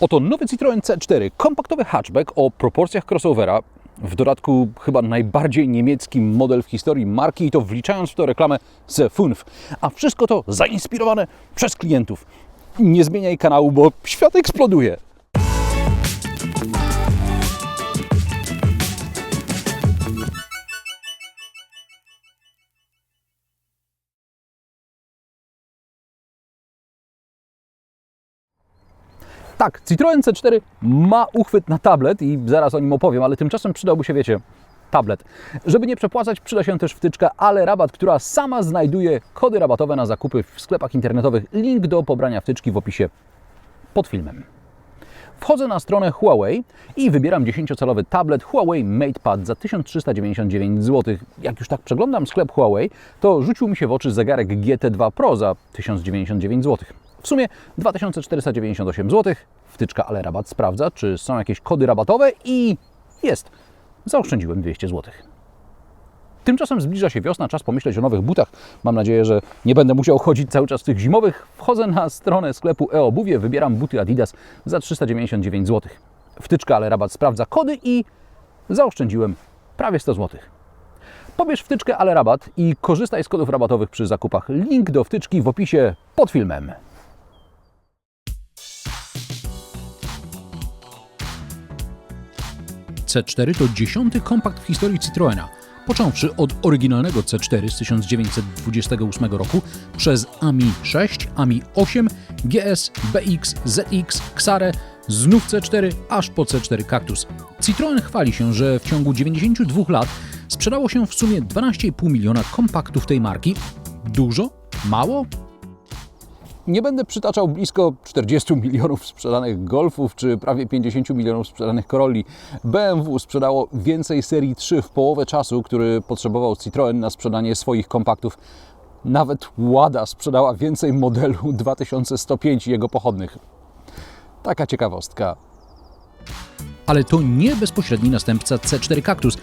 Oto nowy Citroen C4, kompaktowy hatchback o proporcjach crossovera, w dodatku chyba najbardziej niemiecki model w historii marki i to wliczając w to reklamę ze Fünf. A wszystko to zainspirowane przez klientów. Nie zmieniaj kanału, bo świat eksploduje. Tak, Citroen C4 ma uchwyt na tablet i zaraz o nim opowiem, ale tymczasem przydałby się, wiecie, tablet. Żeby nie przepłacać, przyda się też wtyczka Ale Rabat, która sama znajduje kody rabatowe na zakupy w sklepach internetowych. Link do pobrania wtyczki w opisie pod filmem. Wchodzę na stronę Huawei i wybieram 10-calowy tablet Huawei MatePad za 1399 zł. Jak już tak przeglądam sklep Huawei, to rzucił mi się w oczy zegarek GT2 Pro za 1099 zł. W sumie 2498 zł. Wtyczka Ale Rabat sprawdza, czy są jakieś kody rabatowe i jest. Zaoszczędziłem 200 zł. Tymczasem zbliża się wiosna, czas pomyśleć o nowych butach. Mam nadzieję, że nie będę musiał chodzić cały czas w tych zimowych. Wchodzę na stronę sklepu e-obuwie, wybieram buty Adidas za 399 zł. Wtyczka Ale Rabat sprawdza kody i zaoszczędziłem prawie 100 zł. Pobierz wtyczkę Ale Rabat i korzystaj z kodów rabatowych przy zakupach. Link do wtyczki w opisie pod filmem. C4 to 10. kompakt w historii Citroena. Począwszy od oryginalnego C4 z 1928 roku przez AMI 6, AMI 8, GS, BX, ZX, Xare, znów C4, aż po C4 Cactus. Citroen chwali się, że w ciągu 92 lat sprzedało się w sumie 12,5 miliona kompaktów tej marki. Dużo? Mało? Nie będę przytaczał blisko 40 milionów sprzedanych Golfów, czy prawie 50 milionów sprzedanych Corolli. BMW sprzedało więcej serii 3 w połowę czasu, który potrzebował Citroen na sprzedanie swoich kompaktów. Nawet Łada sprzedała więcej modelu 2105 i jego pochodnych. Taka ciekawostka. Ale to nie bezpośredni następca C4 Cactus.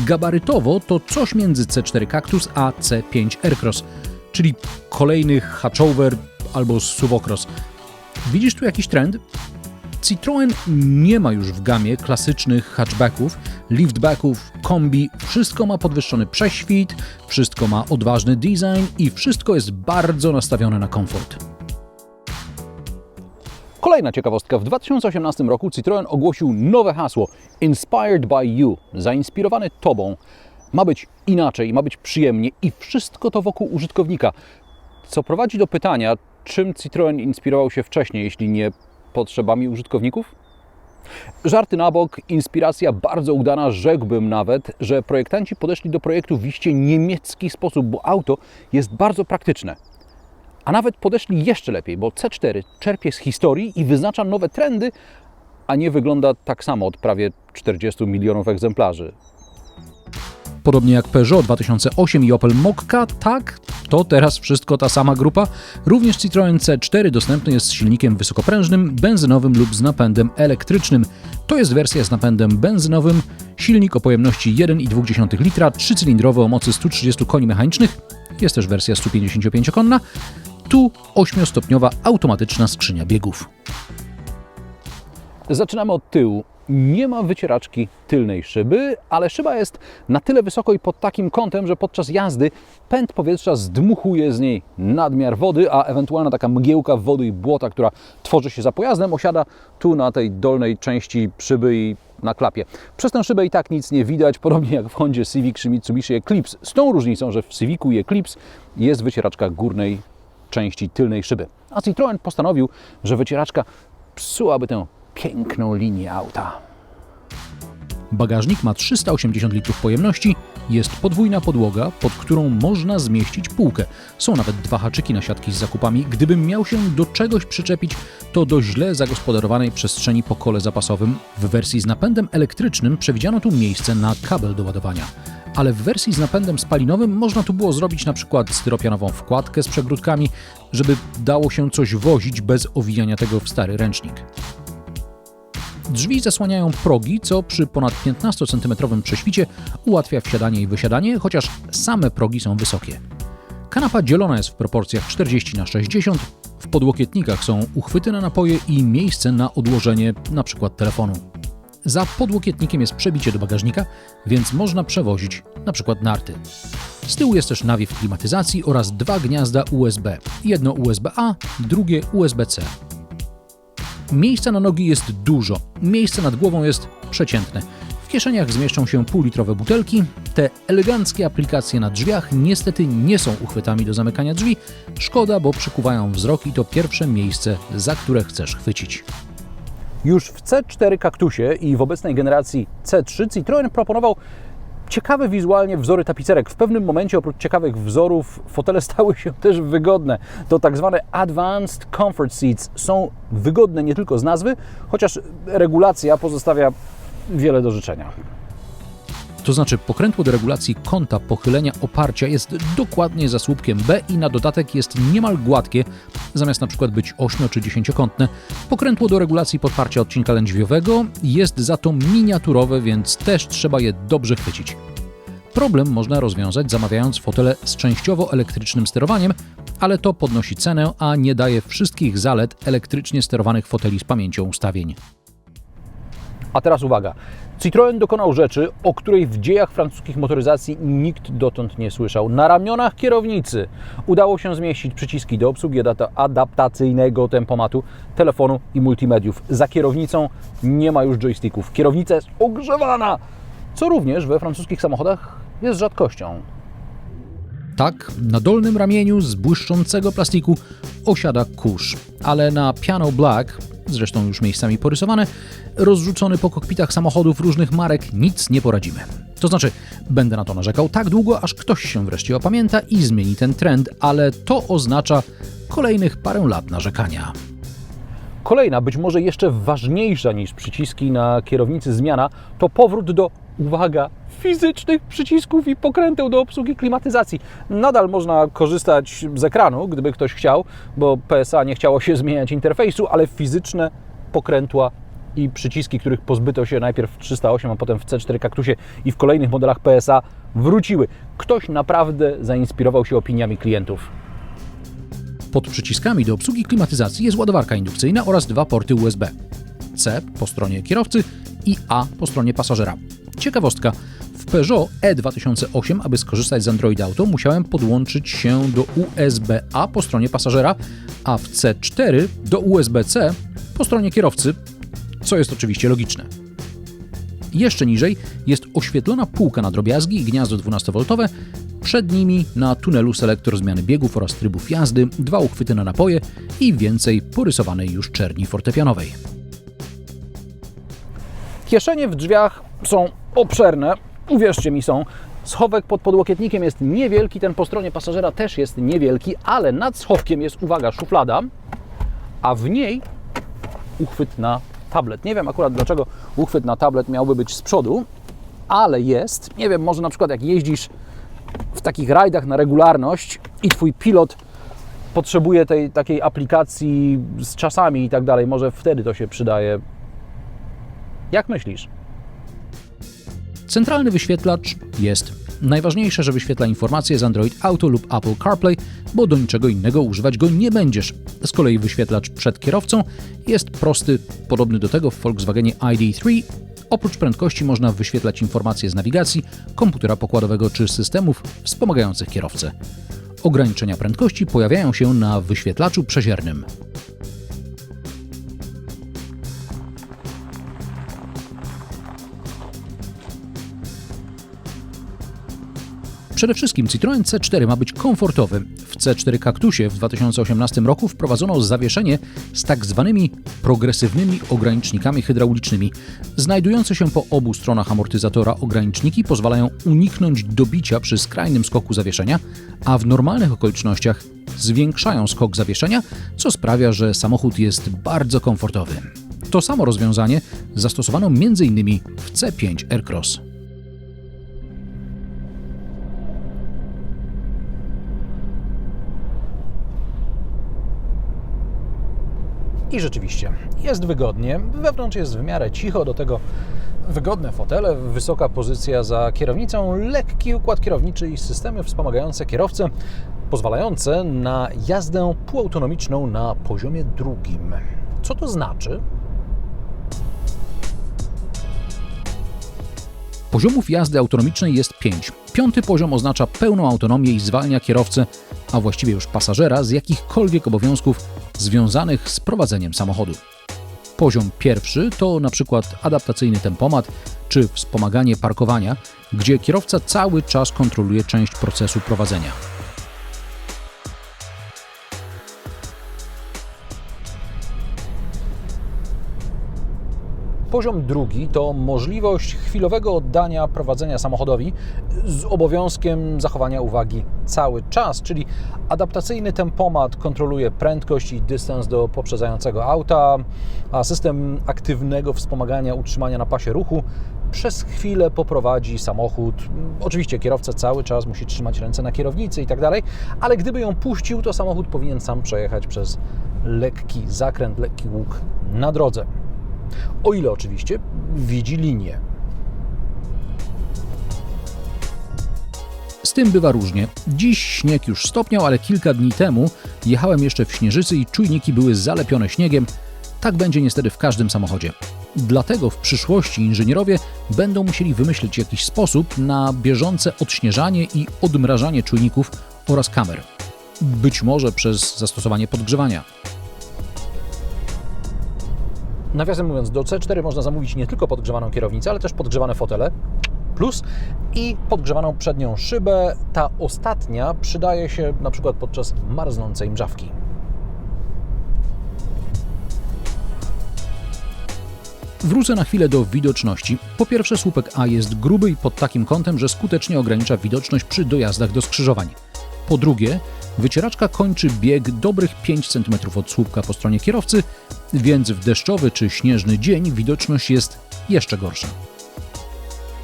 Gabarytowo to coś między C4 Cactus a C5 Aircross, czyli kolejny hatchover albo suwocross. Widzisz tu jakiś trend? Citroen nie ma już w gamie klasycznych hatchbacków, liftbacków, kombi. Wszystko ma podwyższony prześwit, wszystko ma odważny design i wszystko jest bardzo nastawione na komfort. Kolejna ciekawostka. W 2018 roku Citroen ogłosił nowe hasło Inspired by You, zainspirowany Tobą. Ma być inaczej, ma być przyjemnie i wszystko to wokół użytkownika. Co prowadzi do pytania, czym Citroen inspirował się wcześniej, jeśli nie potrzebami użytkowników? Żarty na bok, inspiracja bardzo udana, rzekłbym nawet, że projektanci podeszli do projektu w iście niemiecki sposób, bo auto jest bardzo praktyczne. A nawet podeszli jeszcze lepiej, bo C4 czerpie z historii i wyznacza nowe trendy, a nie wygląda tak samo od prawie 40 milionów egzemplarzy. Podobnie jak Peugeot 2008 i Opel Mokka, tak, to teraz wszystko ta sama grupa. Również Citroen C4 dostępny jest z silnikiem wysokoprężnym, benzynowym lub z napędem elektrycznym. To jest wersja z napędem benzynowym, silnik o pojemności 1,2 litra, 3-cylindrowy o mocy 130 koni mechanicznych. Jest też wersja 155-konna. Tu 8-stopniowa automatyczna skrzynia biegów. Zaczynamy od tyłu. Nie ma wycieraczki tylnej szyby, ale szyba jest na tyle wysoko i pod takim kątem, że podczas jazdy pęd powietrza zdmuchuje z niej nadmiar wody, a ewentualna taka mgiełka wody i błota, która tworzy się za pojazdem, osiada tu na tej dolnej części szyby i na klapie. Przez tę szybę i tak nic nie widać, podobnie jak w Hondzie Civic czy Mitsubishi Eclipse. Z tą różnicą, że w Civicu i Eclipse jest wycieraczka górnej części tylnej szyby. A Citroen postanowił, że wycieraczka psułaby tę piękną linię auta. Bagażnik ma 380 litrów pojemności, jest podwójna podłoga, pod którą można zmieścić półkę. Są nawet 2 haczyki na siatki z zakupami. Gdybym miał się do czegoś przyczepić, to do źle zagospodarowanej przestrzeni po kole zapasowym. W wersji z napędem elektrycznym przewidziano tu miejsce na kabel do ładowania. Ale w wersji z napędem spalinowym można tu było zrobić na przykład styropianową wkładkę z przegródkami, żeby dało się coś wozić bez owijania tego w stary ręcznik. Drzwi zasłaniają progi, co przy ponad 15-centymetrowym prześwicie ułatwia wsiadanie i wysiadanie, chociaż same progi są wysokie. Kanapa dzielona jest w proporcjach 40:60, W podłokietnikach są uchwyty na napoje i miejsce na odłożenie np. telefonu. Za podłokietnikiem jest przebicie do bagażnika, więc można przewozić np. narty. Z tyłu jest też nawiew klimatyzacji oraz 2 gniazda USB. Jedno USB-A, drugie USB-C. Miejsca na nogi jest dużo, miejsce nad głową jest przeciętne. W kieszeniach zmieszczą się półlitrowe butelki. Te eleganckie aplikacje na drzwiach niestety nie są uchwytami do zamykania drzwi. Szkoda, bo przykuwają wzrok i to pierwsze miejsce, za które chcesz chwycić. Już w C4 Cactusie i w obecnej generacji C3 Citroën proponował ciekawe wizualnie wzory tapicerek. W pewnym momencie oprócz ciekawych wzorów fotele stały się też wygodne. To tak zwane Advanced Comfort Seats. Są wygodne nie tylko z nazwy, chociaż regulacja pozostawia wiele do życzenia. To znaczy pokrętło do regulacji kąta pochylenia oparcia jest dokładnie za słupkiem B i na dodatek jest niemal gładkie, zamiast na przykład być 8- czy 10-kątne. Pokrętło do regulacji podparcia odcinka lędźwiowego jest za to miniaturowe, więc też trzeba je dobrze chwycić. Problem można rozwiązać zamawiając fotele z częściowo elektrycznym sterowaniem, ale to podnosi cenę, a nie daje wszystkich zalet elektrycznie sterowanych foteli z pamięcią ustawień. A teraz uwaga. Citroën dokonał rzeczy, o której w dziejach francuskich motoryzacji nikt dotąd nie słyszał. Na ramionach kierownicy udało się zmieścić przyciski do obsługi adaptacyjnego tempomatu, telefonu i multimediów. Za kierownicą nie ma już joysticków. Kierownica jest ogrzewana, co również we francuskich samochodach jest rzadkością. Tak, na dolnym ramieniu z błyszczącego plastiku osiada kurz, ale na Piano Black, zresztą już miejscami porysowane, rozrzucony po kokpitach samochodów różnych marek, nic nie poradzimy. To znaczy, będę na to narzekał tak długo, aż ktoś się wreszcie opamięta i zmieni ten trend, ale to oznacza kolejnych parę lat narzekania. Kolejna, być może jeszcze ważniejsza niż przyciski na kierownicy zmiana, to powrót do, uwaga, fizycznych przycisków i pokręteł do obsługi klimatyzacji. Nadal można korzystać z ekranu, gdyby ktoś chciał, bo PSA nie chciało się zmieniać interfejsu, ale fizyczne pokrętła i przyciski, których pozbyto się najpierw w 308, a potem w C4 Cactusie i w kolejnych modelach PSA, wróciły. Ktoś naprawdę zainspirował się opiniami klientów. Pod przyciskami do obsługi klimatyzacji jest ładowarka indukcyjna oraz 2 porty USB. C po stronie kierowcy i A po stronie pasażera. Ciekawostka, w Peugeot E2008, aby skorzystać z Android Auto, musiałem podłączyć się do USB-A po stronie pasażera, a w C4 do USB-C po stronie kierowcy, co jest oczywiście logiczne. Jeszcze niżej jest oświetlona półka na drobiazgi i gniazdo 12V, przed nimi na tunelu selektor zmiany biegów oraz trybów jazdy, 2 uchwyty na napoje i więcej porysowanej już czerni fortepianowej. Kieszenie w drzwiach są obszerne, uwierzcie mi są. Schowek pod podłokietnikiem jest niewielki, ten po stronie pasażera też jest niewielki, ale nad schowkiem jest, uwaga, szuflada, a w niej uchwyt na tablet. Nie wiem akurat dlaczego uchwyt na tablet miałby być z przodu, ale jest. Nie wiem, może na przykład jak jeździsz w takich rajdach na regularność i Twój pilot potrzebuje tej takiej aplikacji z czasami i tak dalej, może wtedy to się przydaje. Jak myślisz? Centralny wyświetlacz jest. Najważniejsze, że wyświetla informacje z Android Auto lub Apple CarPlay, bo do niczego innego używać go nie będziesz. Z kolei wyświetlacz przed kierowcą jest prosty, podobny do tego w Volkswagenie ID.3. Oprócz prędkości można wyświetlać informacje z nawigacji, komputera pokładowego czy systemów wspomagających kierowcę. Ograniczenia prędkości pojawiają się na wyświetlaczu przeziernym. Przede wszystkim Citroën C4 ma być komfortowy. W C4 Cactusie w 2018 roku wprowadzono zawieszenie z tak zwanymi progresywnymi ogranicznikami hydraulicznymi. Znajdujące się po obu stronach amortyzatora ograniczniki pozwalają uniknąć dobicia przy skrajnym skoku zawieszenia, a w normalnych okolicznościach zwiększają skok zawieszenia, co sprawia, że samochód jest bardzo komfortowy. To samo rozwiązanie zastosowano m.in. w C5 Aircross. I rzeczywiście, jest wygodnie, wewnątrz jest w miarę cicho, do tego wygodne fotele, wysoka pozycja za kierownicą, lekki układ kierowniczy i systemy wspomagające kierowcę. pozwalające na jazdę półautonomiczną na poziomie drugim. Co to znaczy? Poziomów jazdy autonomicznej jest 5. 5. poziom oznacza pełną autonomię i zwalnia kierowcę, a właściwie już pasażera, z jakichkolwiek obowiązków związanych z prowadzeniem samochodu. Poziom 1 to na przykład adaptacyjny tempomat czy wspomaganie parkowania, gdzie kierowca cały czas kontroluje część procesu prowadzenia. Poziom 2 to możliwość chwilowego oddania prowadzenia samochodowi z obowiązkiem zachowania uwagi cały czas, czyli adaptacyjny tempomat kontroluje prędkość i dystans do poprzedzającego auta, a system aktywnego wspomagania utrzymania na pasie ruchu przez chwilę poprowadzi samochód. Oczywiście kierowca cały czas musi trzymać ręce na kierownicy i tak dalej, ale gdyby ją puścił, to samochód powinien sam przejechać przez lekki zakręt, lekki łuk na drodze. O ile oczywiście widzi linię. Z tym bywa różnie. Dziś śnieg już stopniał, ale kilka dni temu jechałem jeszcze w śnieżycy i czujniki były zalepione śniegiem. Tak będzie niestety w każdym samochodzie. Dlatego w przyszłości inżynierowie będą musieli wymyślić jakiś sposób na bieżące odśnieżanie i odmrażanie czujników oraz kamer. Być może przez zastosowanie podgrzewania. Nawiasem mówiąc, do C4 można zamówić nie tylko podgrzewaną kierownicę, ale też podgrzewane fotele plus i podgrzewaną przednią szybę. Ta ostatnia przydaje się na przykład podczas marznącej mrzawki. Wrócę na chwilę do widoczności. Po pierwsze, słupek A jest gruby i pod takim kątem, że skutecznie ogranicza widoczność przy dojazdach do skrzyżowań. Po drugie, wycieraczka kończy bieg dobrych 5 cm od słupka po stronie kierowcy, więc w deszczowy czy śnieżny dzień widoczność jest jeszcze gorsza.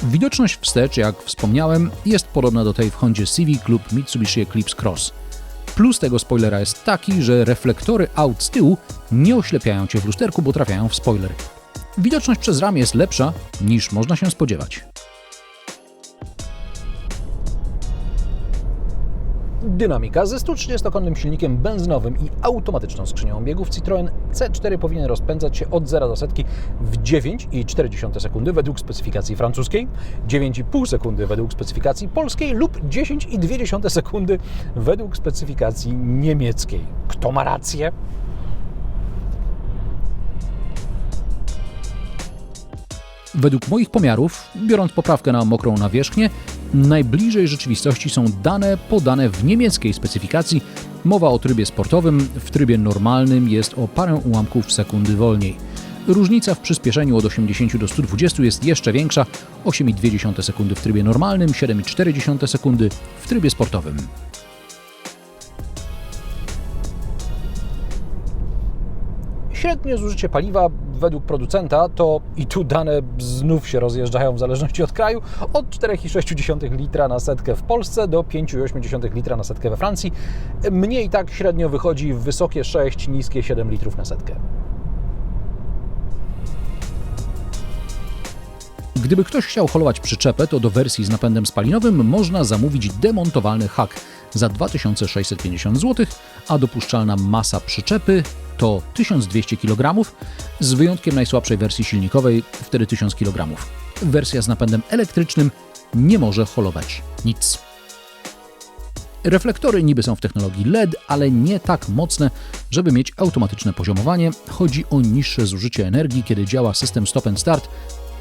Widoczność wstecz, jak wspomniałem, jest podobna do tej w Hondzie Civic lub Mitsubishi Eclipse Cross. Plus tego spoilera jest taki, że reflektory aut z tyłu nie oślepiają Cię w lusterku, bo trafiają w spoiler. Widoczność przez ramię jest lepsza niż można się spodziewać. Dynamika. Ze 130-konnym silnikiem benzynowym i automatyczną skrzynią biegów Citroën C4 powinien rozpędzać się od 0 do setki w 9,4 sekundy według specyfikacji francuskiej, 9,5 sekundy według specyfikacji polskiej lub 10,2 sekundy według specyfikacji niemieckiej. Kto ma rację? Według moich pomiarów, biorąc poprawkę na mokrą nawierzchnię, najbliżej rzeczywistości są dane podane w niemieckiej specyfikacji. Mowa o trybie sportowym, w trybie normalnym jest o parę ułamków sekundy wolniej. Różnica w przyspieszeniu od 80 do 120 jest jeszcze większa, 8,2 sekundy w trybie normalnym, 7,4 sekundy w trybie sportowym. Średnie zużycie paliwa według producenta to, i tu dane znów się rozjeżdżają w zależności od kraju, od 4,6 litra na setkę w Polsce do 5,8 litra na setkę we Francji. Mnie i tak średnio wychodzi wysokie 6, niskie 7 litrów na setkę. Gdyby ktoś chciał holować przyczepę, to do wersji z napędem spalinowym można zamówić demontowalny hak za 2650 zł, a dopuszczalna masa przyczepy to 1200 kg, z wyjątkiem najsłabszej wersji silnikowej, wtedy 1000 kg. Wersja z napędem elektrycznym nie może holować nic. Reflektory niby są w technologii LED, ale nie tak mocne, żeby mieć automatyczne poziomowanie. Chodzi o niższe zużycie energii, kiedy działa system stop and start.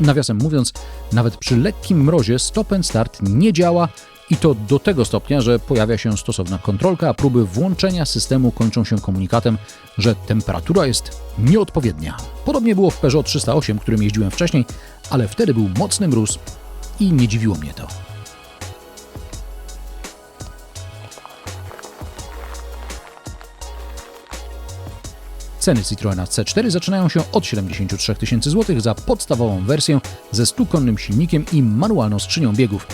Nawiasem mówiąc, nawet przy lekkim mrozie stop and start nie działa i to do tego stopnia, że pojawia się stosowna kontrolka, a próby włączenia systemu kończą się komunikatem, że temperatura jest nieodpowiednia. Podobnie było w Peugeot 308, którym jeździłem wcześniej, ale wtedy był mocny mróz i nie dziwiło mnie to. Ceny Citroena C4 zaczynają się od 73 000 zł za podstawową wersję ze 100-konnym silnikiem i manualną skrzynią biegów.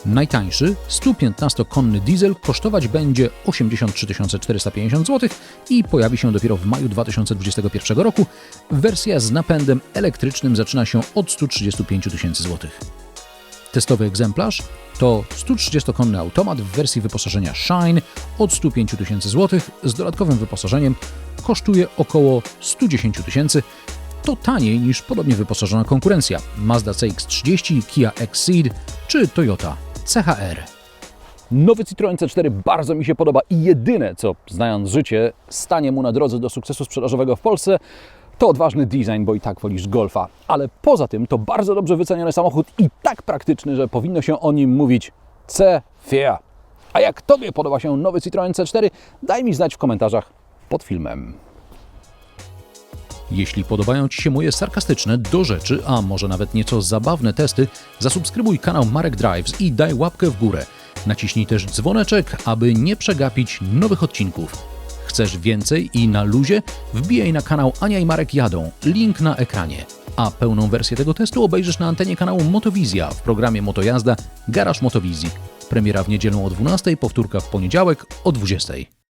Najtańszy, 115-konny diesel kosztować będzie 83 450 zł i pojawi się dopiero w maju 2021 roku. Wersja z napędem elektrycznym zaczyna się od 135 000 zł. Testowy egzemplarz to 130-konny automat w wersji wyposażenia Shine od 105 000 zł z dodatkowym wyposażeniem kosztuje około 110 000. To taniej niż podobnie wyposażona konkurencja Mazda CX-30, Kia Exceed czy Toyota CHR. Nowy Citroen C4 bardzo mi się podoba i jedyne, co znając życie, stanie mu na drodze do sukcesu sprzedażowego w Polsce, to odważny design, bo i tak wolisz Golfa. Ale poza tym to bardzo dobrze wyceniony samochód i tak praktyczny, że powinno się o nim mówić C4. A jak Tobie podoba się nowy Citroen C4, daj mi znać w komentarzach pod filmem. Jeśli podobają Ci się moje sarkastyczne, do rzeczy, a może nawet nieco zabawne testy, zasubskrybuj kanał Marek Drives i daj łapkę w górę. Naciśnij też dzwoneczek, aby nie przegapić nowych odcinków. Chcesz więcej i na luzie? Wbijaj na kanał Ania i Marek jadą, link na ekranie. A pełną wersję tego testu obejrzysz na antenie kanału Motowizja w programie Motojazda Garaż Motowizji. Premiera w niedzielę o 12:00, powtórka w poniedziałek o 20:00.